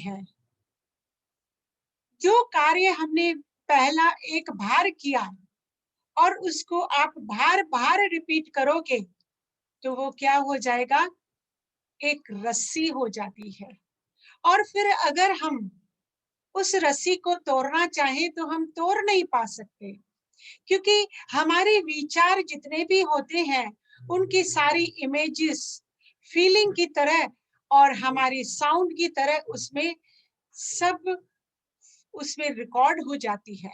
हैं। जो कार्य हमने पहला एक बार किया और उसको आप बार बार रिपीट करोगे तो वो क्या हो जाएगा, एक रस्सी हो जाती है। और फिर अगर हम उस रस्सी को तोड़ना चाहें तो हम तोड़ नहीं पा सकते, क्योंकि हमारे विचार जितने भी होते हैं उनकी सारी इमेजेस फीलिंग की तरह और हमारी साउंड की तरह उसमें सब उसमें रिकॉर्ड हो जाती है।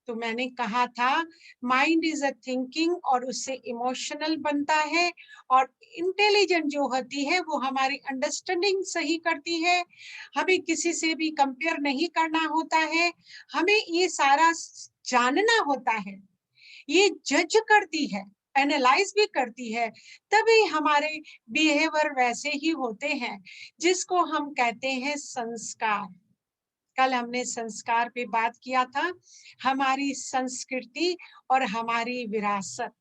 तो मैंने कहा था माइंड इज अ थिंकिंग और उससे इमोशनल बनता है, और इंटेलिजेंट जो होती है वो हमारी अंडरस्टैंडिंग सही करती है। हमें किसी से भी कंपेयर नहीं करना होता है, हमें ये सारा जानना होता है, ये जज करती है, एनालाइज भी करती है, तभी हमारे बिहेवियर वैसे ही होते हैं जिसको हम कहते हैं संस्कार। कल हमने संस्कार पे बात किया था, हमारी संस्कृति और हमारी विरासत,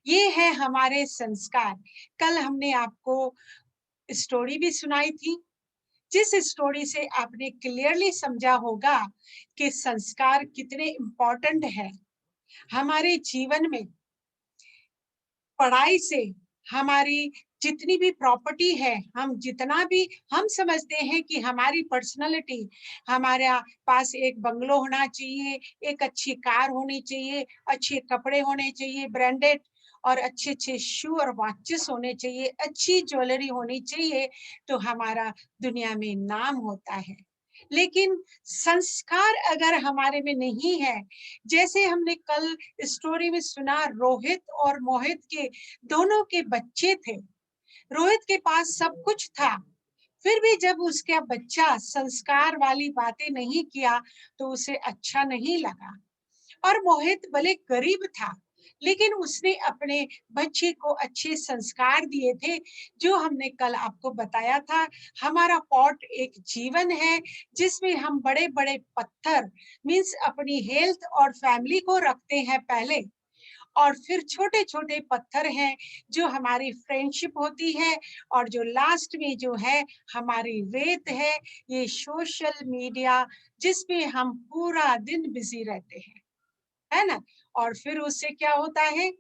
ये है हमारे संस्कार। कल हमने आपको स्टोरी भी सुनाई थी, जिस स्टोरी से आपने क्लियरली समझा होगा कि संस्कार कितने इम्पोर्टेंट है हमारे जीवन में। पढ़ाई से हमारी जितनी भी प्रॉपर्टी है, हम जितना भी हम समझते हैं कि हमारी पर्सनालिटी, हमारे पास एक बंगलो होना चाहिए, एक अच्छी कार होनी चाहिए, अच्छे कपड़े होने चाहिए ब्रांडेड, और अच्छे अच्छे शू और वॉचेस होने चाहिए, अच्छी ज्वेलरी होनी चाहिए, तो हमारा दुनिया में नाम होता है। लेकिन संस्कार अगर हमारे में नहीं है, जैसे हमने कल स्टोरी में सुना, रोहित और मोहित के दोनों के बच्चे थे। रोहित के पास सब कुछ था, फिर भी जब उसका बच्चा संस्कार वाली बातें नहीं किया तो उसे अच्छा नहीं लगा। और मोहित भले गरीब था, लेकिन उसने अपने बच्चे को अच्छे संस्कार दिए थे, जो हमने कल आपको बताया था। हमारा पॉट एक जीवन है जिसमें हम बड़े बड़े पत्थर मीन्स अपनी हेल्थ और फैमिली को रखते हैं पहले, और फिर छोटे छोटे पत्थर हैं जो हमारी फ्रेंडशिप होती है, और जो लास्ट में जो है हमारी रेत है, ये सोशल मीडिया जिसमें हम पूरा दिन बिजी रहते हैं, है ना। और फिर उससे क्या होता है,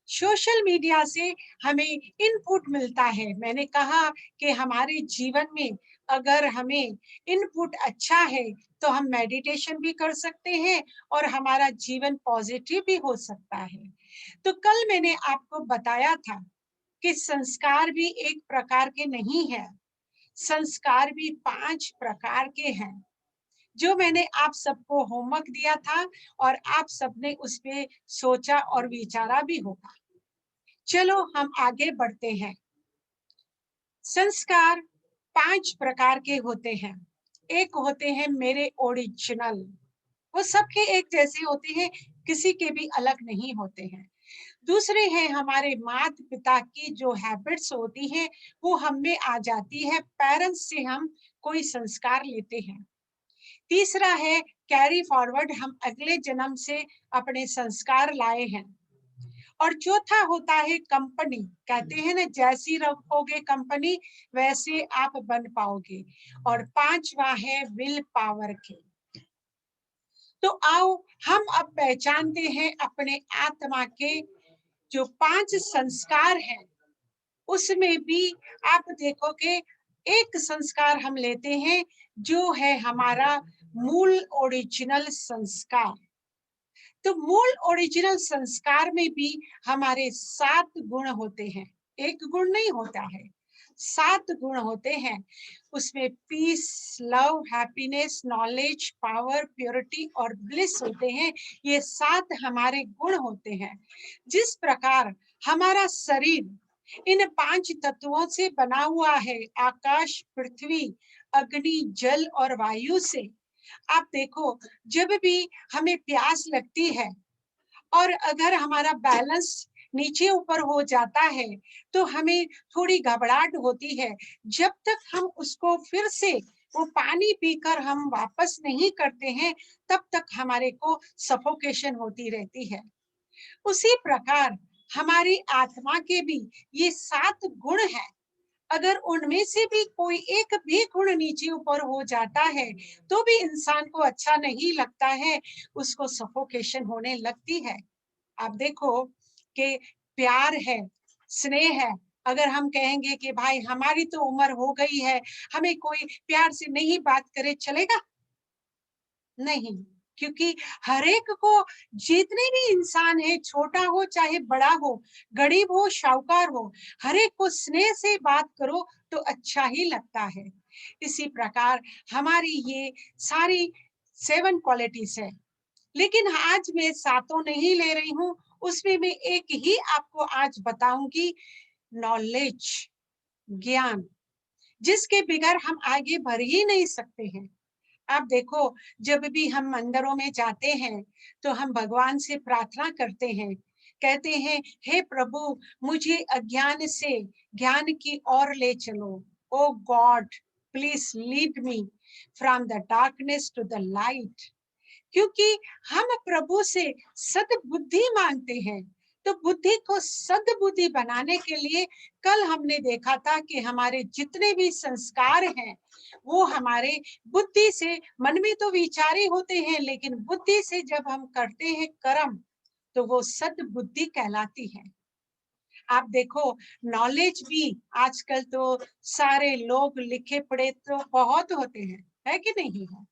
सोशल मीडिया से हमें इनपुट मिलता है। मैंने कहा कि हमारे जीवन में अगर हमें इनपुट अच्छा है तो हम मेडिटेशन भी कर सकते हैं और हमारा जीवन पॉजिटिव भी हो सकता है। तो कल मैंने आपको बताया था कि संस्कार भी एक प्रकार के नहीं है, संस्कार भी 5 प्रकार के हैं, जो मैंने आप सबको होमवर्क दिया था और आप सबने उस पे सोचा और विचारा भी होगा। चलो हम आगे बढ़ते हैं। संस्कार 5 प्रकार के होते हैं। एक होते हैं मेरे ओरिजिनल, वो सबके एक जैसे होते हैं, किसी के भी अलग नहीं होते हैं। दूसरे हैं हमारे माता पिता की जो हैबिट्स होती है, वो हम में आ जाती है, पेरेंट्स से हम कोई संस्कार लेते हैं। तीसरा है कैरी फॉरवर्ड, हम अगले जन्म से अपने संस्कार लाए हैं। और चौथा होता है कंपनी, कहते हैं ना जैसी रखोगे कंपनी वैसे आप बन पाओगे। और पांचवा है विल पावर के। तो आओ हम अब पहचानते हैं अपने आत्मा के जो 5 संस्कार हैं। उसमें भी आप देखोगे एक संस्कार हम लेते हैं जो है हमारा मूल ओरिजिनल संस्कार। तो मूल ओरिजिनल संस्कार में भी हमारे 7 गुण होते हैं, एक गुण नहीं होता है, 7 गुण होते हैं। उसमें peace, love, happiness, knowledge, power, purity और ब्लिस होते हैं। ये 7 हमारे गुण होते हैं। जिस प्रकार हमारा शरीर इन 5 तत्वों से बना हुआ है, आकाश, पृथ्वी, अग्नि, जल और वायु से। आप देखो जब भी हमें प्यास लगती है और अगर हमारा बैलेंस नीचे ऊपर हो जाता है तो हमें थोड़ी घबराहट होती है। जब तक हम उसको फिर से वो पानी पीकर हम वापस नहीं करते हैं, तब तक हमारे को सफोकेशन होती रहती है। उसी प्रकार हमारी आत्मा के भी ये 7 गुण हैं। अगर उनमें से भी कोई एक भी गुण नीचे ऊपर हो जाता है तो भी इंसान को अच्छा नहीं लगता है, उसको सफोकेशन होने लगती है। आप देखो कि प्यार है, स्नेह है, अगर हम कहेंगे कि भाई हमारी तो उम्र हो गई है, हमें कोई प्यार से नहीं बात करे, चलेगा? नहीं, क्योंकि हर एक को, जितने भी इंसान है, छोटा हो चाहे बड़ा हो, गरीब हो शाहूकार हो, हर एक को स्नेह से बात करो तो अच्छा ही लगता है। इसी प्रकार हमारी ये सारी 7 क्वालिटीज है, लेकिन आज मैं सातों नहीं ले रही हूँ, उसमें मैं एक ही आपको आज बताऊंगी, नॉलेज, ज्ञान, जिसके बगैर हम आगे बढ़ ही नहीं सकते हैं। आप देखो, जब भी हम मंदिरों में जाते हैं तो हम भगवान से प्रार्थना करते हैं, कहते हैं हे प्रभु, मुझे अज्ञान से ज्ञान की ओर ले चलो। Oh God, please lead me from the darkness to the light. क्योंकि हम प्रभु से सद्बुद्धि मांगते हैं, तो बुद्धि को सद्बुद्धि बनाने के लिए कल हमने देखा था कि हमारे जितने भी संस्कार हैं वो हमारे बुद्धि से, मन में तो विचारे होते हैं, लेकिन बुद्धि से जब हम करते हैं कर्म तो वो सद्बुद्धि कहलाती है। आप देखो, नॉलेज भी आजकल तो सारे लोग लिखे पढ़े तो बहुत होते हैं, है कि नहीं है?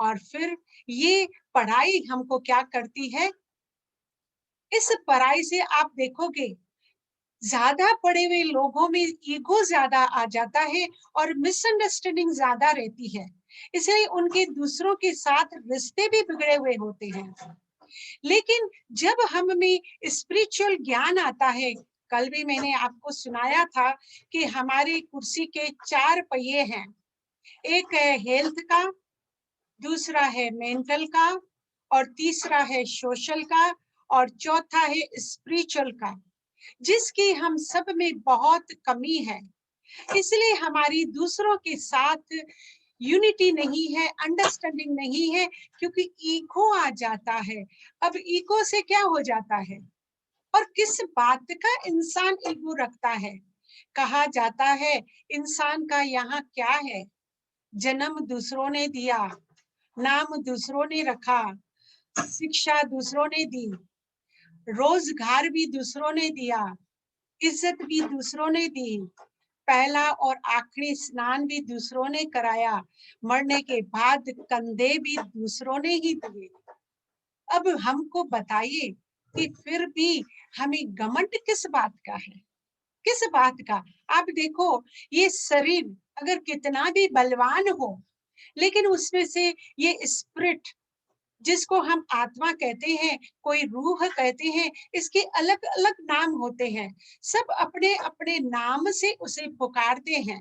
और फिर ये पढ़ाई हमको क्या करती है? इस पढ़ाई से आप देखोगे ज्यादा पढ़े हुए लोगों में ईगो ज्यादा आ जाता है और मिसअंडरस्टैंडिंग ज्यादा रहती है, इसलिए उनके दूसरों के साथ रिश्ते भी बिगड़े हुए होते हैं। लेकिन जब हम में स्पिरिचुअल ज्ञान आता है, कल भी मैंने आपको सुनाया था कि हमारी कुर्सी के 4 पहिए हैं, एक है हेल्थ का, दूसरा है मेंटल का, और तीसरा है सोशल का, और चौथा है स्पिरिचुअल का, जिसकी हम सब में बहुत कमी है। इसलिए हमारी दूसरों के साथ यूनिटी नहीं है, अंडरस्टैंडिंग नहीं है, क्योंकि ईगो आ जाता है। अब ईगो से क्या हो जाता है और किस बात का इंसान ईगो रखता है? कहा जाता है इंसान का यहाँ क्या है, जन्म दूसरों ने दिया, नाम दूसरों ने रखा, शिक्षा दूसरों ने दी, रोजगार भी दूसरों ने दिया, इज्जत भी दूसरों ने दी, पहला और आखिरी स्नान भी दूसरों ने कराया, मरने के बाद कंधे भी दूसरों ने ही दिए। अब हमको बताइए कि फिर भी हमें घमंड किस बात का है, किस बात का? आप देखो, ये शरीर अगर कितना भी बलवान हो, लेकिन उसमें से ये स्पिरिट, जिसको हम आत्मा कहते हैं, कोई रूह कहते हैं, इसके अलग अलग नाम होते हैं, सब अपने अपने नाम से उसे पुकारते हैं।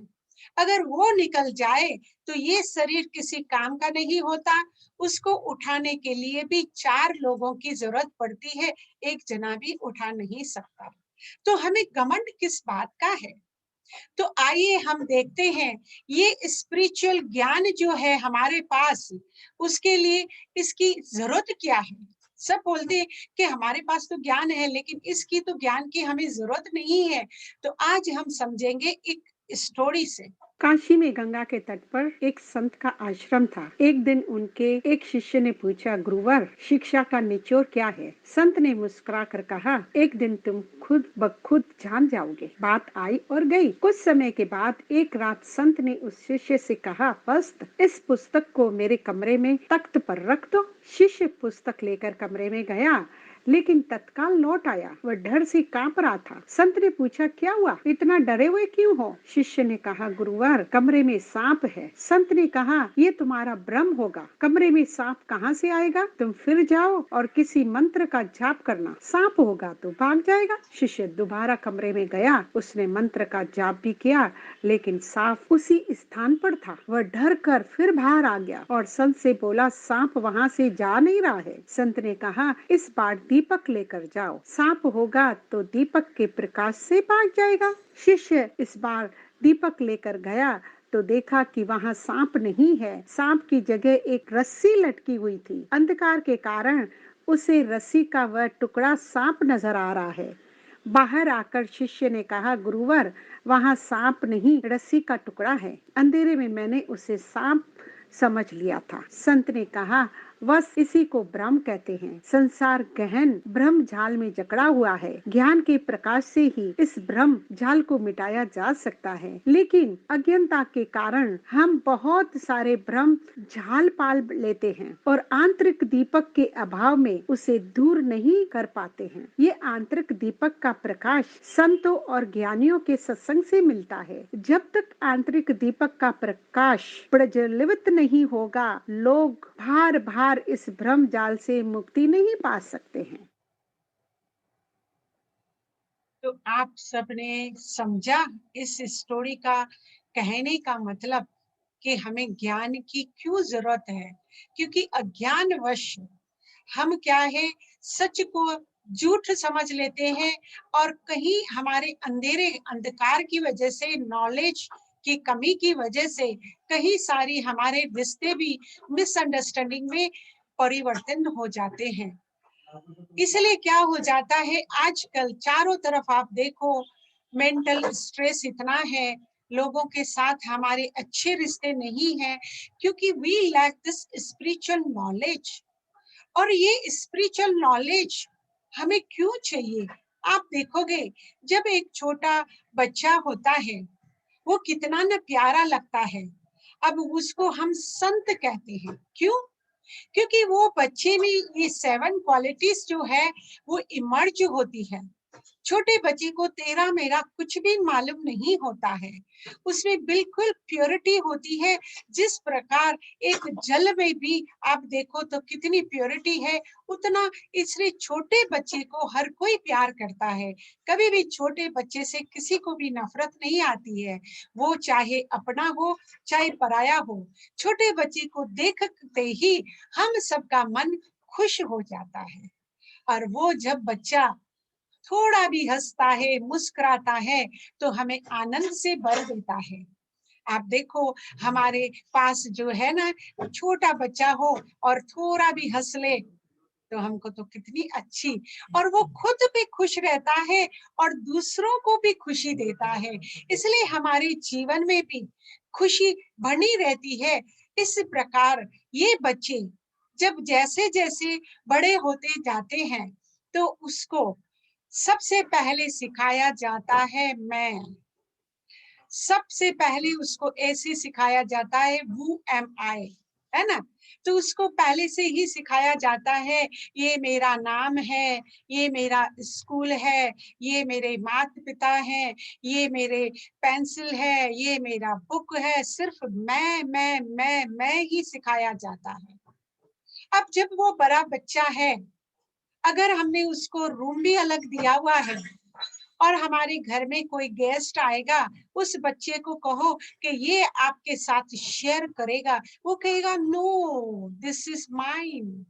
अगर वो निकल जाए तो ये शरीर किसी काम का नहीं होता, उसको उठाने के लिए भी 4 लोगों की जरूरत पड़ती है, एक जना भी उठा नहीं सकता। तो हमें घमंड किस बात का है? तो आइए हम देखते हैं, ये स्पिरिचुअल ज्ञान जो है हमारे पास, उसके लिए इसकी जरूरत क्या है? सब बोलते हैं कि हमारे पास तो ज्ञान है, लेकिन इसकी तो ज्ञान की हमें जरूरत नहीं है। तो आज हम समझेंगे एक स्टोरी से। काशी में गंगा के तट पर एक संत का आश्रम था। एक दिन उनके एक शिष्य ने पूछा, गुरुवर, शिक्षा का निचोड़ क्या है? संत ने मुस्कुरा कर कहा, एक दिन तुम खुद ब खुद जान जाओगे। बात आई और गई। कुछ समय के बाद एक रात संत ने उस शिष्य से कहा, पस्त, इस पुस्तक को मेरे कमरे में तख्त पर रख दो। शिष्य पुस्तक लेकर कमरे में गया, लेकिन तत्काल लौट आया। वह डर से कांप रहा था। संत ने पूछा, क्या हुआ? इतना डरे हुए क्यों हो? शिष्य ने कहा, गुरुवर, कमरे में सांप है। संत ने कहा, ये तुम्हारा भ्रम होगा। कमरे में सांप कहाँ से आएगा? तुम फिर जाओ और किसी मंत्र का जाप करना, सांप होगा तो भाग जाएगा। शिष्य दोबारा कमरे में गया। उसने मंत्र का जाप भी किया, लेकिन सांप उसी स्थान पर था। वह डर कर फिर बाहर आ गया और संत से बोला, सांप वहाँ से जा नहीं रहा है। संत ने कहा, इस बार दीपक लेकर जाओ, सांप होगा तो दीपक के प्रकाश से भाग जाएगा। शिष्य इस बार दीपक लेकर गया तो देखा कि वहाँ सांप नहीं है। सांप की जगह एक रस्सी लटकी हुई थी। अंधकार के कारण उसे रस्सी का वह टुकड़ा सांप नजर आ रहा है। बाहर आकर शिष्य ने कहा, गुरुवर, वहां सांप नहीं, रस्सी का टुकड़ा है। अंधेरे में मैंने उसे सांप समझ लिया था। संत ने कहा, बस इसी को भ्रम कहते हैं। संसार गहन भ्रम जाल में जकड़ा हुआ है। ज्ञान के प्रकाश से ही इस भ्रम जाल को मिटाया जा सकता है, लेकिन अज्ञानता के कारण हम बहुत सारे भ्रम झाल पाल लेते हैं और आंतरिक दीपक के अभाव में उसे दूर नहीं कर पाते हैं। ये आंतरिक दीपक का प्रकाश संतों और ज्ञानियों के सत्संग से मिलता है। जब तक आंतरिक दीपक का प्रकाश प्रज्वलित नहीं होगा, लोग बार बार इस भ्रम जाल से मुक्ति नहीं पा सकते हैं। तो आप सबने समझा इस स्टोरी का कहने का मतलब कि हमें ज्ञान की क्यों जरूरत है। क्योंकि अज्ञानवश हम क्या है, सच को झूठ समझ लेते हैं और कहीं हमारे अंधेरे अंधकार की वजह से, नॉलेज की कमी की वजह से कहीं सारी हमारे रिश्ते भी मिसअंडरस्टैंडिंग में परिवर्तन हो जाते हैं। इसलिए क्या हो जाता है, आजकल चारों तरफ आप देखो मेंटल स्ट्रेस इतना है, लोगों के साथ हमारे अच्छे रिश्ते नहीं हैं, क्योंकि we lack this spiritual knowledge. और ये स्पिरिचुअल नॉलेज हमें क्यों चाहिए? आप देखोगे, जब एक छोटा बच्चा होता है, वो कितना न प्यारा लगता है। अब उसको हम संत कहते हैं, क्यों? क्योंकि वो बच्चे में ये 7 क्वालिटीज जो है वो इमर्ज होती है। छोटे बच्चे को तेरा मेरा कुछ भी मालूम नहीं होता है, उसमें बिल्कुल प्योरिटी होती है। जिस प्रकार एक जल में भी आप देखो तो कितनी प्योरिटी है, उतना इसलिए छोटे बच्चे को हर कोई प्यार करता है। कभी भी छोटे बच्चे से किसी को भी नफरत नहीं आती है, वो चाहे अपना हो चाहे पराया हो। छोटे बच्चे को देखते ही हम सबका मन खुश हो जाता है। और वो जब बच्चा थोड़ा भी हंसता है, मुस्कुराता है, तो हमें आनंद से भर देता है। आप देखो, हमारे पास जो है ना, छोटा बच्चा हो और थोड़ा भी हंस ले तो हमको तो कितनी अच्छी, और वो खुद भी खुश रहता है और दूसरों को भी खुशी देता है। इसलिए हमारे जीवन में भी खुशी बनी रहती है। इस प्रकार ये बच्चे जब जैसे जैसे बड़े होते जाते हैं, तो उसको सबसे पहले सिखाया जाता है मैं। सबसे पहले उसको ऐसे सिखाया जाता है, who am I, है ना? तो उसको पहले से ही सिखाया जाता है, ये मेरा नाम है, ये मेरा स्कूल है, ये मेरे माता पिता हैं, ये मेरे पेंसिल है, ये मेरा बुक है। सिर्फ मैं ही सिखाया जाता है। अब जब वो बड़ा बच्चा है, अगर हमने उसको रूम भी अलग दिया हुआ है और हमारे घर में कोई गेस्ट आएगा, उस बच्चे को कहो कि ये आपके साथ शेयर करेगा, वो कहेगा नो, दिस इज माइन।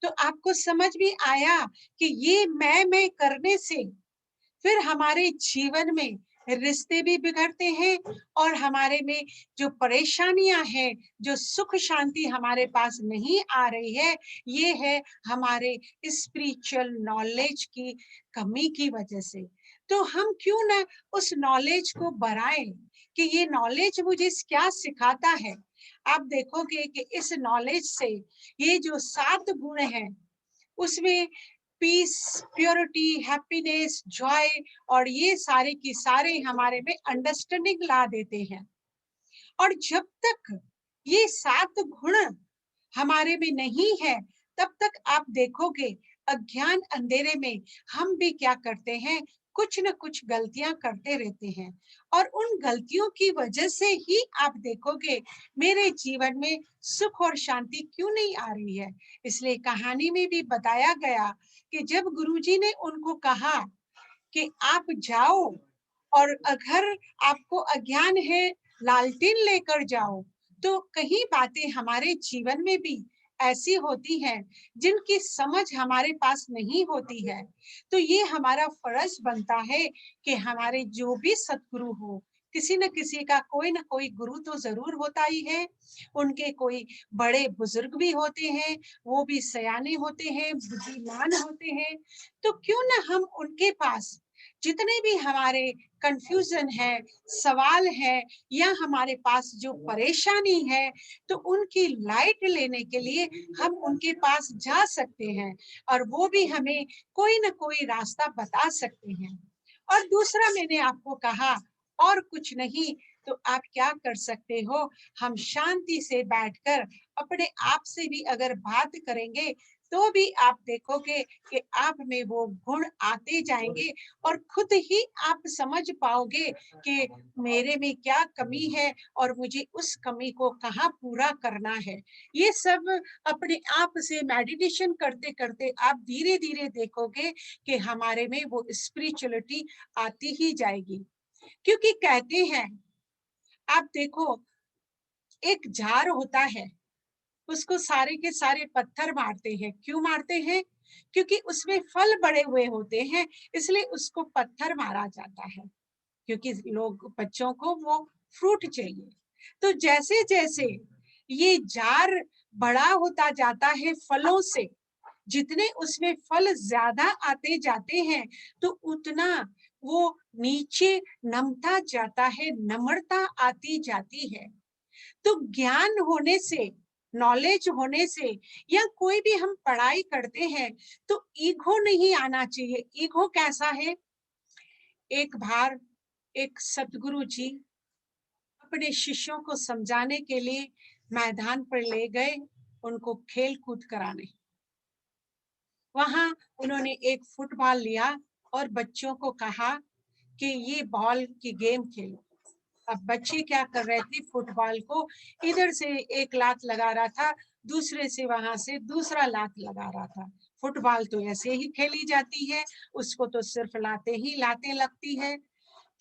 तो आपको समझ भी आया कि ये मैं करने से फिर हमारे जीवन में रिश्ते भी बिगड़ते हैं और हमारे में जो परेशानियां हैं, जो सुख शांति हमारे पास नहीं आ रही है, ये है हमारे स्पिरिचुअल नॉलेज की कमी की वजह से। तो हम क्यों ना उस नॉलेज को बढ़ाएं कि ये नॉलेज मुझे क्या सिखाता है। आप देखोगे कि इस नॉलेज से ये जो 7 गुण हैं, उसमें पीस, प्योरिटी, हैप्पीनेस, जॉय और ये सारे की सारे हमारे में अंडरस्टैंडिंग ला देते हैं। और जब तक ये 7 गुण हमारे में नहीं है, तब तक आप देखोगे अज्ञान अंधेरे में हम भी क्या करते हैं, कुछ न कुछ गलतियां करते रहते हैं। और उन गलतियों की वजह से ही आप देखोगे मेरे जीवन में सुख और शांति क्यों नहीं आ रही है। इसलिए कहानी में भी बताया गया कि जब गुरुजी ने उनको कहा कि आप जाओ और अगर आपको अज्ञान है, लालटेन लेकर जाओ। तो कई बातें हमारे जीवन में भी ऐसी होती हैं जिनकी समझ हमारे पास नहीं होती है। तो ये हमारा फर्ज बनता है कि हमारे जो भी सतगुरु हो, किसी न किसी का कोई न कोई गुरु तो जरूर होता ही है। उनके कोई बड़े बुजुर्ग भी होते हैं, वो भी सयाने होते हैं, बुद्धिमान होते हैं। तो क्यों ना हम उनके पास जितने भी हमारे कंफ्यूजन है, सवाल है, या हमारे पास जो परेशानी है, तो उनकी लाइट लेने के लिए हम उनके पास जा सकते हैं और वो भी हमें कोई ना कोई रास्ता बता सकते हैं। और दूसरा मैंने आपको कहा, और कुछ नहीं तो आप क्या कर सकते हो, हम शांति से बैठकर अपने आप से भी अगर बात करेंगे तो भी आप देखोगे कि आप में वो गुण आते जाएंगे और खुद ही आप समझ पाओगे कि मेरे में क्या कमी है और मुझे उस कमी को कहाँ पूरा करना है। ये सब अपने आप से मेडिटेशन करते करते आप धीरे धीरे देखोगे कि हमारे में वो स्पिरिचुअलिटी आती ही जाएगी। क्योंकि कहते हैं, आप देखो, एक झाड़ होता है, उसको सारे के सारे पत्थर मारते हैं। क्यों मारते हैं? क्योंकि उसमें फल बड़े हुए होते हैं, इसलिए उसको पत्थर मारा जाता है, क्योंकि लोग बच्चों को वो फ्रूट चाहिए। तो जैसे जैसे ये जार बड़ा होता जाता है फलों से, जितने उसमें फल ज्यादा आते जाते हैं, तो उतना वो नीचे नमता जाता है, नम्रता आती जाती है। तो ज्ञान होने से, नॉलेज होने से, या कोई भी हम पढ़ाई करते हैं, तो ईगो नहीं आना चाहिए। ईगो कैसा है? एक बार एक सतगुरु जी अपने शिष्यों को समझाने के लिए मैदान पर ले गए, उनको खेल कूद कराने। वहां उन्होंने एक फुटबॉल लिया और बच्चों को कहा कि ये बॉल की गेम खेलो। अब बच्चे क्या कर रहे थे, फुटबॉल को इधर से एक लात लगा रहा था, दूसरे से वहां से दूसरा लात लगा रहा था। फुटबॉल तो ऐसे ही खेली जाती है, उसको तो सिर्फ लाते ही लाते लगती है।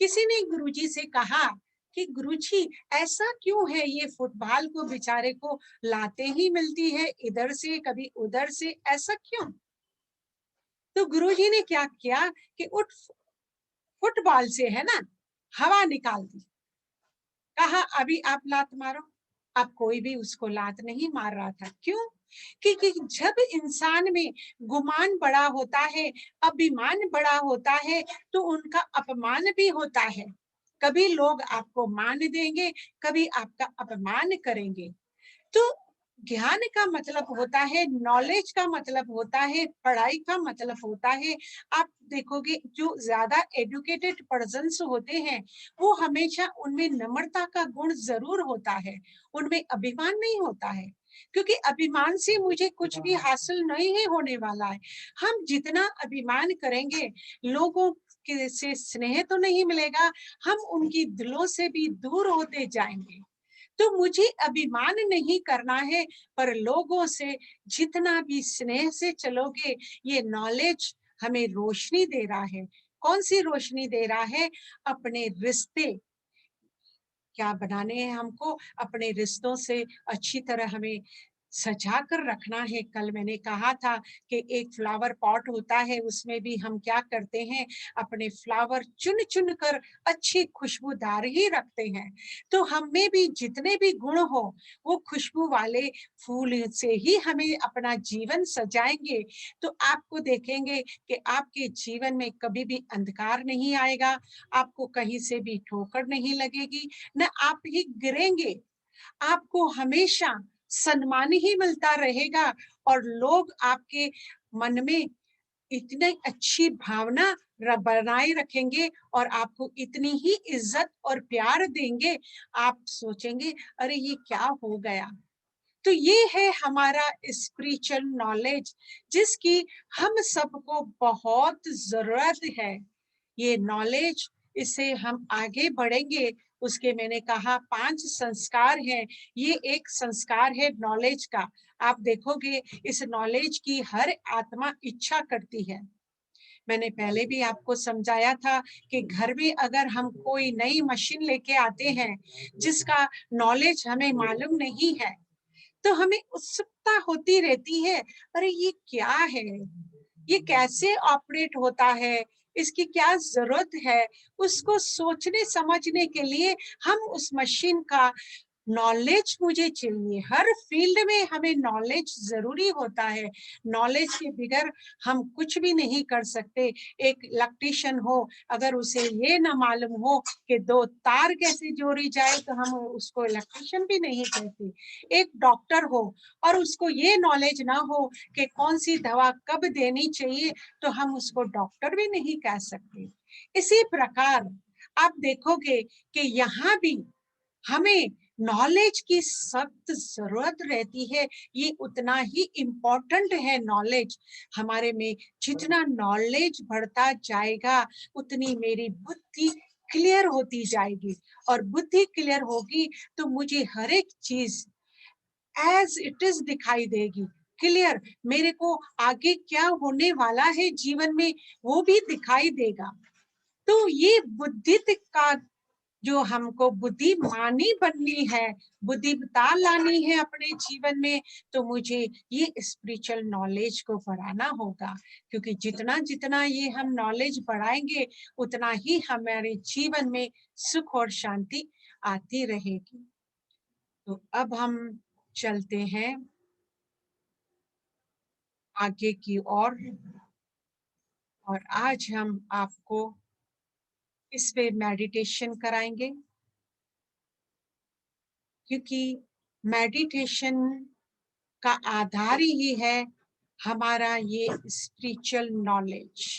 किसी ने गुरुजी से कहा कि गुरुजी, ऐसा क्यों है, ये फुटबॉल को बेचारे को लाते ही मिलती है, इधर से कभी उधर से, ऐसा क्यों? तो गुरुजी ने क्या किया कि उठ फुटबॉल से है ना हवा निकाल दी। कहा अभी आप लात मारो। अब कोई भी उसको लात नहीं मार रहा था। क्यों? क्योंकि जब इंसान में गुमान बड़ा होता है, अभिमान बड़ा होता है, तो उनका अपमान भी होता है। कभी लोग आपको मान देंगे, कभी आपका अपमान करेंगे। तो ज्ञान का मतलब होता है, नॉलेज का मतलब होता है, पढ़ाई का मतलब होता है। आप देखोगे जो ज्यादा एजुकेटेड पर्सन्स होते हैं, वो हमेशा उनमें नम्रता का गुण जरूर होता है, उनमें अभिमान नहीं होता है। क्योंकि अभिमान से मुझे कुछ भी हासिल नहीं है होने वाला है। हम जितना अभिमान करेंगे, लोगों के से स्नेह तो नहीं मिलेगा, हम उनकी दिलों से भी दूर होते जाएंगे। तो मुझे अभिमान नहीं करना है, पर लोगों से जितना भी स्नेह से चलोगे, ये नॉलेज हमें रोशनी दे रहा है। कौन सी रोशनी दे रहा है? अपने रिश्ते क्या बनाने हैं हमको, अपने रिश्तों से अच्छी तरह हमें सजा कर रखना है। कल मैंने कहा था कि एक फ्लावर पॉट होता है, उसमें भी हम क्या करते हैं, अपने फ्लावर चुन चुन कर अच्छी खुशबूदार ही रखते हैं। तो हम में भी जितने भी गुण हो, वो खुशबू वाले फूल से ही हमें अपना जीवन सजाएंगे। तो आपको देखेंगे कि आपके जीवन में कभी भी अंधकार नहीं आएगा, आपको कहीं से भी ठोकर नहीं लगेगी, न आप ही गिरेंगे। आपको हमेशा सम्मान ही मिलता रहेगा और लोग आपके मन में इतनी अच्छी भावना बनाए रखेंगे और आपको इतनी ही इज्जत और प्यार देंगे, आप सोचेंगे अरे ये क्या हो गया। तो ये है हमारा स्पिरिचुअल नॉलेज, जिसकी हम सबको बहुत जरूरत है। ये नॉलेज, इससे हम आगे बढ़ेंगे। उसके मैंने कहा 5 संस्कार हैं, ये एक संस्कार है नॉलेज का। आप देखोगे इस नॉलेज की हर आत्मा इच्छा करती है। मैंने पहले भी आपको समझाया था कि घर में अगर हम कोई नई मशीन लेके आते हैं जिसका नॉलेज हमें मालूम नहीं है, तो हमें उत्सुकता होती रहती है, अरे ये क्या है, ये कैसे ऑपरेट होता है, इसकी क्या जरूरत है, उसको सोचने समझने के लिए हम उस मशीन का नॉलेज मुझे चाहिए। हर फील्ड में हमें नॉलेज जरूरी होता है। नॉलेज के बगैर हम कुछ भी नहीं कर सकते। एक इलेक्ट्रीशियन हो, अगर उसे ये ना मालूम हो कि दो तार कैसे जोड़ी जाए, तो हम उसको इलेक्ट्रीशियन भी नहीं कहते। एक डॉक्टर हो और उसको ये नॉलेज ना हो कि कौन सी दवा कब देनी चाहिए, तो हम उसको डॉक्टर भी नहीं कह सकते। इसी प्रकार आप देखोगे कि यहाँ भी हमें नॉलेज की सख्त जरूरत रहती है। ये उतना ही इम्पोर्टेंट है नॉलेज। हमारे में जितना नॉलेज बढ़ता जाएगा, उतनी मेरी बुद्धि क्लियर होती जाएगी, और बुद्धि क्लियर होगी तो मुझे हर एक चीज एज इट इज दिखाई देगी क्लियर। मेरे को आगे क्या होने वाला है जीवन में, वो भी दिखाई देगा। तो ये बुद्धि का जो हमको बुद्धिमानी बननी है, बुद्धिमता लानी है अपने जीवन में, तो मुझे ये स्पिरिचुअल नॉलेज को बढ़ाना होगा। क्योंकि जितना जितना ये हम नॉलेज बढ़ाएंगे, उतना ही हमारे जीवन में सुख और शांति आती रहेगी। तो अब हम चलते हैं आगे की ओर, और आज हम आपको इस पे मेडिटेशन कराएंगे। क्योंकि मेडिटेशन का आधार ही है हमारा ये स्पिरिचुअल नॉलेज।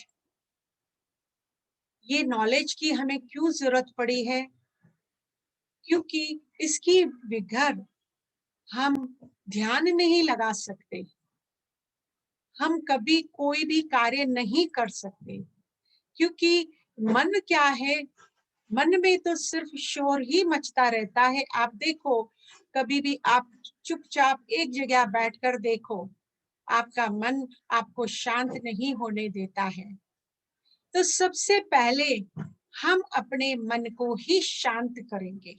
ये नॉलेज की हमें क्यों जरूरत पड़ी है? क्योंकि इसकी बगैर हम ध्यान नहीं लगा सकते, हम कभी कोई भी कार्य नहीं कर सकते। क्योंकि मन क्या है, मन में तो सिर्फ शोर ही मचता रहता है। आप देखो, कभी भी आप चुपचाप एक जगह बैठकर देखो, आपका मन आपको शांत नहीं होने देता है। तो सबसे पहले हम अपने मन को ही शांत करेंगे।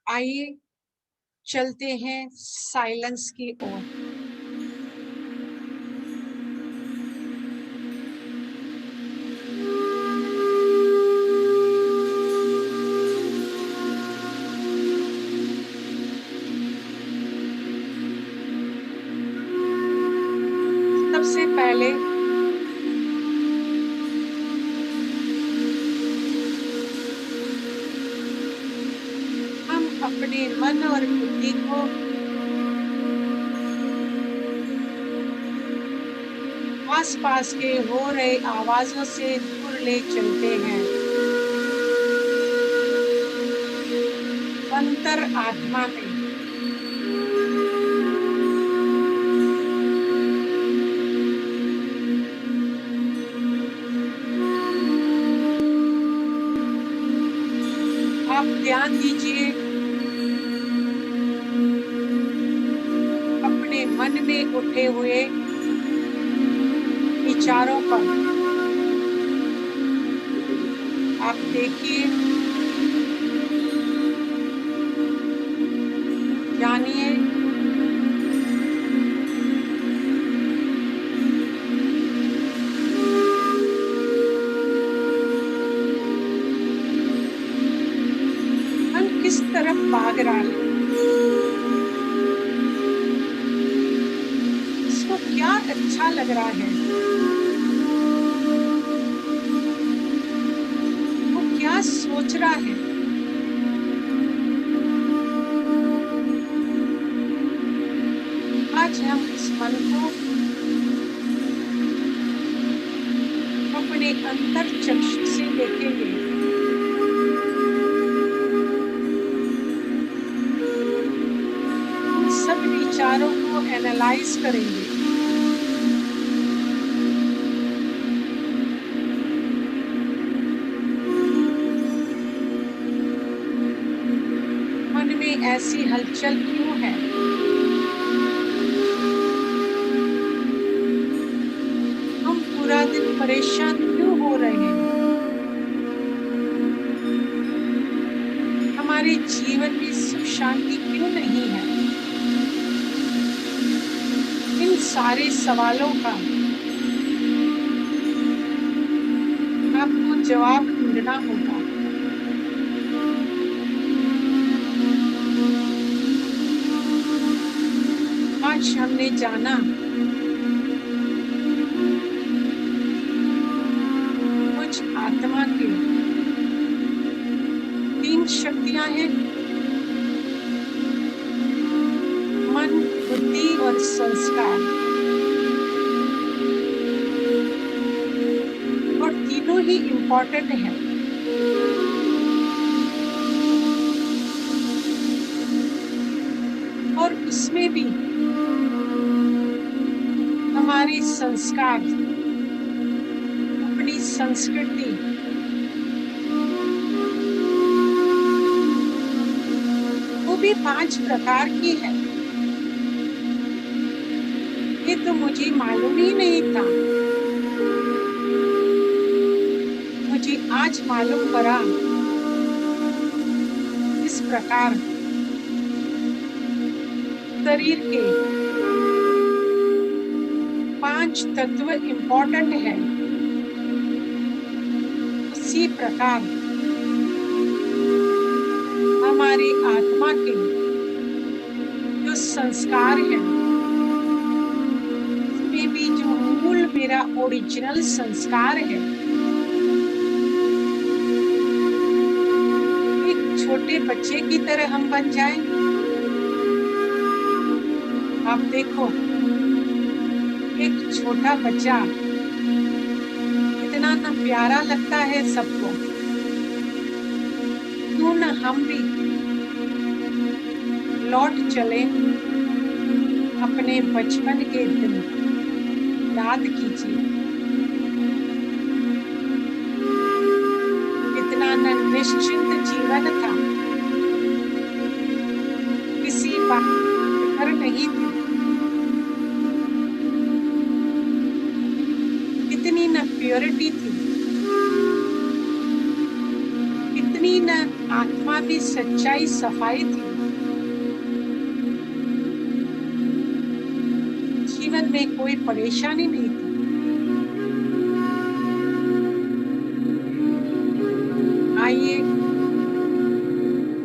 आइए चलते हैं साइलेंस की ओर। सबसे पहले हम अपने मन और बुद्धि को आसपास के हो रहे आवाजों से दूर ले चलते हैं। अंतर आत्मा में आप ध्यान दीजिए अपने मन में उठे हुए विचारों पर। आप देखिए, जानिए, मन किस तरफ भाग रहा है, इसको क्या अच्छा लग रहा है, वो क्या सोच रहा है। आज हम इस मन को अपने अंतर चक्षु से देखेंगे। उन सब विचारों को एनालाइज करेंगे। मन में ऐसी हलचल क्यों है? हम पूरा दिन परेशान क्यों हो रहे हैं? हमारे जीवन में सुख शांति क्यों नहीं है? इन सारे सवालों का जवाब ढूंढना होगा। आज हमने जाना कुछ आत्मा के 3 शक्तियां हैं, मन, बुद्धि और संस्कार, और तीनों ही इम्पोर्टेंट है। और उसमें भी हमारे संस्कार, अपनी संस्कृति, वो भी 5 प्रकार की है। ये तो मुझे मालूम ही नहीं था, मुझे आज मालूम पड़ा। इस प्रकार शरीर के 5 तत्व इम्पोर्टेंट है। उसी प्रकार हमारी आत्मा के जो संस्कार है, उसमें भी जो मूल मेरा ओरिजिनल संस्कार है, एक छोटे बच्चे की तरह हम बन जाएं। आप देखो, एक छोटा बच्चा कितना ना प्यारा लगता है सबको। क्यों ना हम भी लौट चले, अपने बचपन के दिन याद कीजिए। कितना ना निश्चिंत जीवन था, किसी बात की फिक्र नहीं थी। कितनी न प्योरिटी थी, कितनी न आत्मा की सच्चाई, सफाई थी। जीवन में कोई परेशानी नहीं थी। आइए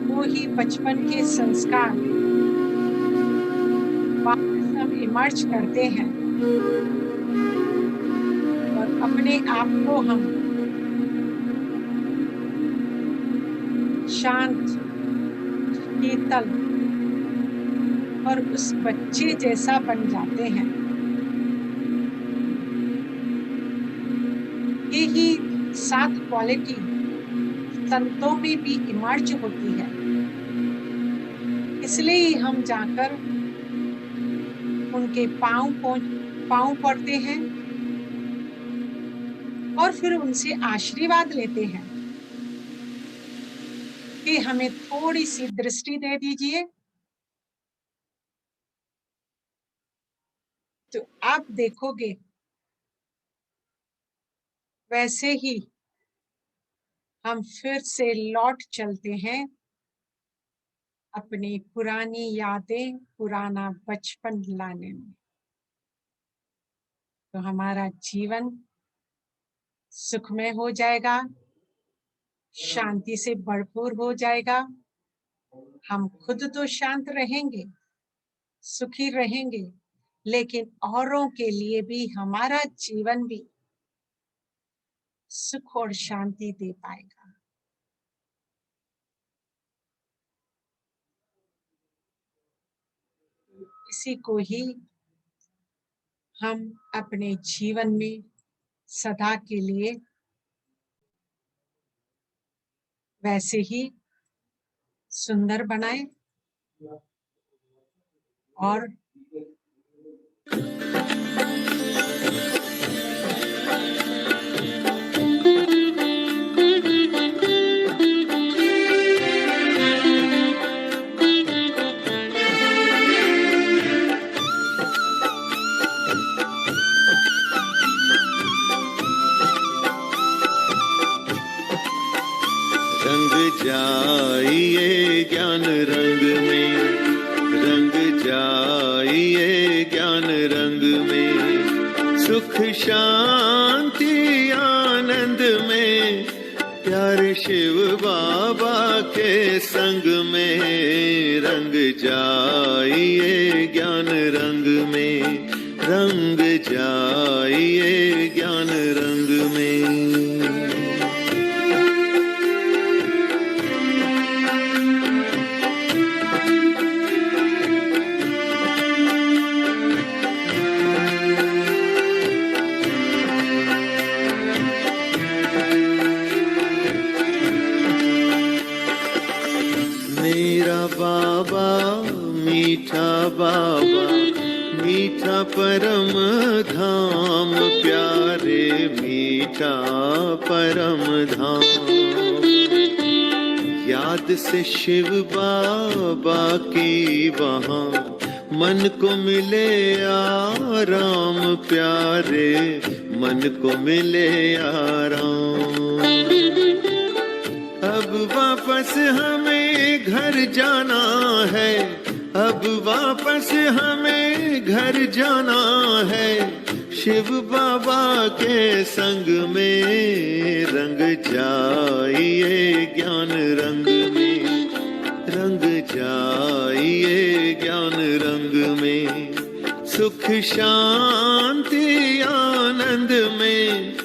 वो ही बचपन के संस्कार वापस हम इमर्ज करते हैं और अपने आप को हम शांत, शीतल और उस बच्चे जैसा बन जाते हैं। यही 7 क्वालिटी संतों में भी इमर्ज होती है। इसलिए हम जाकर उनके पांव पड़ते हैं और फिर उनसे आशीर्वाद लेते हैं कि हमें थोड़ी सी दृष्टि दे दीजिए। तो आप देखोगे वैसे ही हम फिर से लौट चलते हैं अपनी पुरानी यादें, पुराना बचपन लाने में। तो हमारा जीवन सुखमय हो जाएगा, शांति से भरपूर हो जाएगा। हम खुद तो शांत रहेंगे, सुखी रहेंगे, लेकिन औरों के लिए भी हमारा जीवन भी सुख और शांति दे पाएगा। इसी को ही हम अपने जीवन में सदा के लिए वैसे ही सुंदर बनाएं और जाइए ज्ञान रंग में, रंग जाइए ज्ञान रंग में, सुख शांति आनंद में संग में रंग जाइए ज्ञान रंग में रंग जाइए ज्ञान रंग में। मेरा बाबा मीठा बाबा मीठा परम धाम प्यारे मीठा परम धाम। याद से शिव बाबा की वहाँ मन को मिले आराम प्यारे मन को मिले आराम। अब वापस हमें घर जाना है अब वापस हमें घर जाना है शिव बाबा के संग में रंग जाइए ज्ञान रंग में रंग जाइए ज्ञान रंग में। सुख शांति आनंद में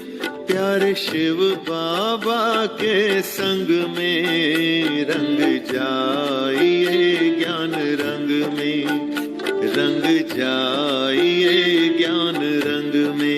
प्यारे शिव बाबा के संग में रंग जाइए ज्ञान रंग में रंग जाइए ज्ञान रंग में।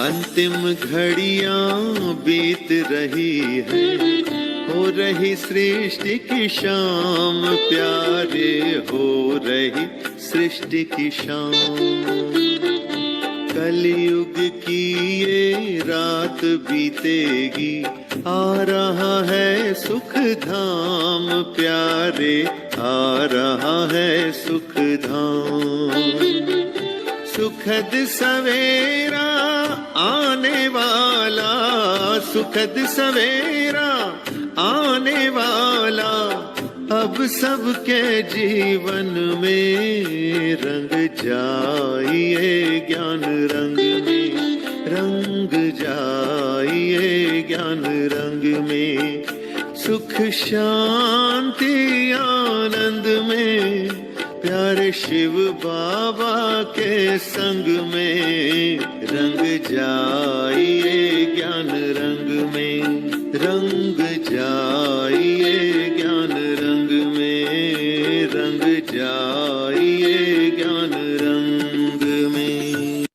अंतिम घड़ियां बीत रही है हो रही सृष्टि की शाम प्यारे हो रही सृष्टि की शाम। कलयुग की ये रात बीतेगी आ रहा है सुख धाम प्यारे आ रहा है सुख धाम। सुखद सवेरा आने वाला सुखद सवेरा आने वाला अब सबके जीवन में रंग जाइए ज्ञान रंग में रंग जाइए ज्ञान रंग में। सुख शांति आनंद में प्यारे शिव बाबा के संग में रंग जाइए ज्ञान रंग में रंग जाइए ज्ञान रंग में रंग जाइए ज्ञान रंग में।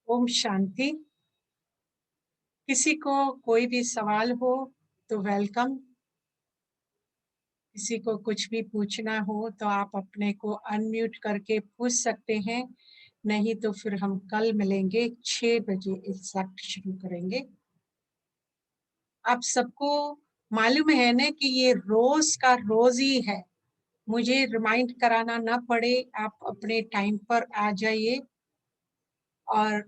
ओम शांति। किसी को कोई भी सवाल हो तो वेलकम। किसी को कुछ भी पूछना हो तो आप अपने को अनम्यूट करके पूछ सकते हैं, नहीं तो फिर हम कल मिलेंगे 6 बजे एग्जैक्ट शुरू करेंगे। आप सबको मालूम है ना कि ये रोज का रोज ही है, मुझे रिमाइंड कराना ना पड़े, आप अपने टाइम पर आ जाइए और